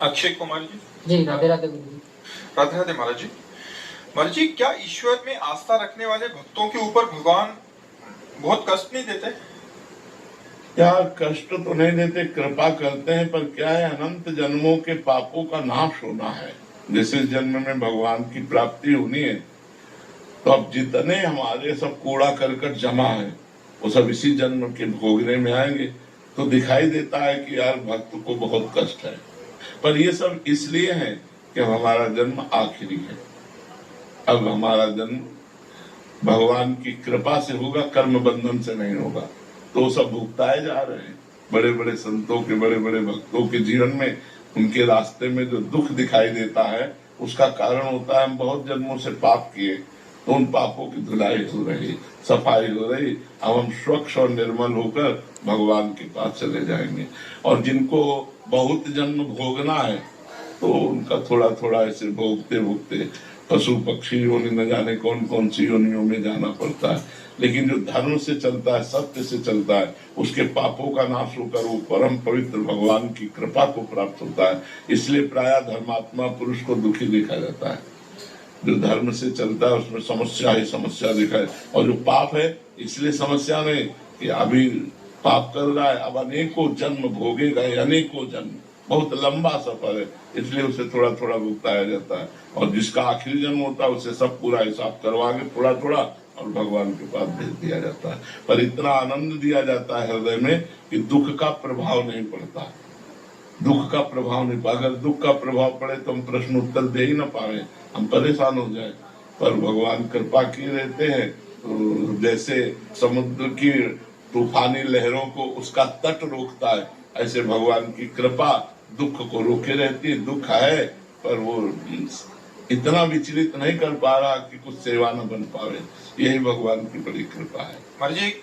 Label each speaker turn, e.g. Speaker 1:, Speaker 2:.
Speaker 1: अक्षय कुमार जी।
Speaker 2: जी राधे राधे गुरु जी।
Speaker 1: राधे राधे महाराज जी। महाराज जी, क्या ईश्वर में आस्था रखने वाले भक्तों के ऊपर भगवान बहुत कष्ट नहीं देते?
Speaker 3: क्या कष्ट तो नहीं देते, कृपा करते हैं, पर क्या है, अनंत जन्मों के पापों का नाश होना है। जिस जन्म में भगवान की प्राप्ति होनी है, तो अब जितने हमारे सब कूड़ा करकट जमा है वो सब इसी जन्म के भोगने में आएंगे। तो दिखाई देता है कि यार भक्त को बहुत कष्ट है, पर ये सब इसलिए है कि हमारा जन्म आखिरी है। अब हमारा जन्म भगवान की कृपा से होगा, कर्म बंधन से नहीं होगा। तो सब भुगताए जा रहे हैं। बड़े बड़े संतों के, बड़े बड़े भक्तों के जीवन में, उनके रास्ते में जो दुख दिखाई देता है, उसका कारण होता है हम बहुत जन्मों से पाप किए, तो उन पापों की धुलाई हो रही, सफाई हो रही। अब हम स्वच्छ और निर्मल होकर भगवान के पास चले जाएंगे। और जिनको बहुत जन्म भोगना है, तो उनका थोड़ा थोड़ा ऐसे भोगते भोगते पशु पक्षी योनि, न जाने कौन कौन सी योनियों में जाना पड़ता है। लेकिन जो धर्म से चलता है, सत्य से चलता है, उसके पापों का नाश होकर वो परम पवित्र भगवान की कृपा को प्राप्त होता है। इसलिए प्रायः धर्मात्मा पुरुष को दुखी देखा जाता है। जो धर्म से चलता है उसमें समस्या ही समस्या दिखाए, और जो पाप है इसलिए समस्या नहीं कि अभी पाप कर रहा है, अब अनेकों जन्म भोगेगा, अनेकों जन्म, बहुत लंबा सफर है, इसलिए उसे थोड़ा थोड़ा भुगताया जाता है। और जिसका आखिरी जन्म होता है उसे सब पूरा हिसाब करवा के थोड़ा थोड़ा और भगवान के पास भेज दिया जाता है। पर इतना आनंद दिया जाता है हृदय में कि दुख का प्रभाव नहीं पड़ता। दुख का प्रभाव नहीं पड़ा। अगर दुख का प्रभाव पड़े तो हम प्रश्न उत्तर दे ही ना पाए, हम परेशान हो जाए। पर भगवान कृपा किए रहते हैं, तो जैसे समुद्र की तूफानी लहरों को उसका तट रोकता है, ऐसे भगवान की कृपा दुख को रोके रहती है। दुख है पर वो इतना विचलित नहीं कर पा रहा कि कुछ सेवा न बन पावे। यही भगवान की बड़ी कृपा है।
Speaker 1: महाराज जी,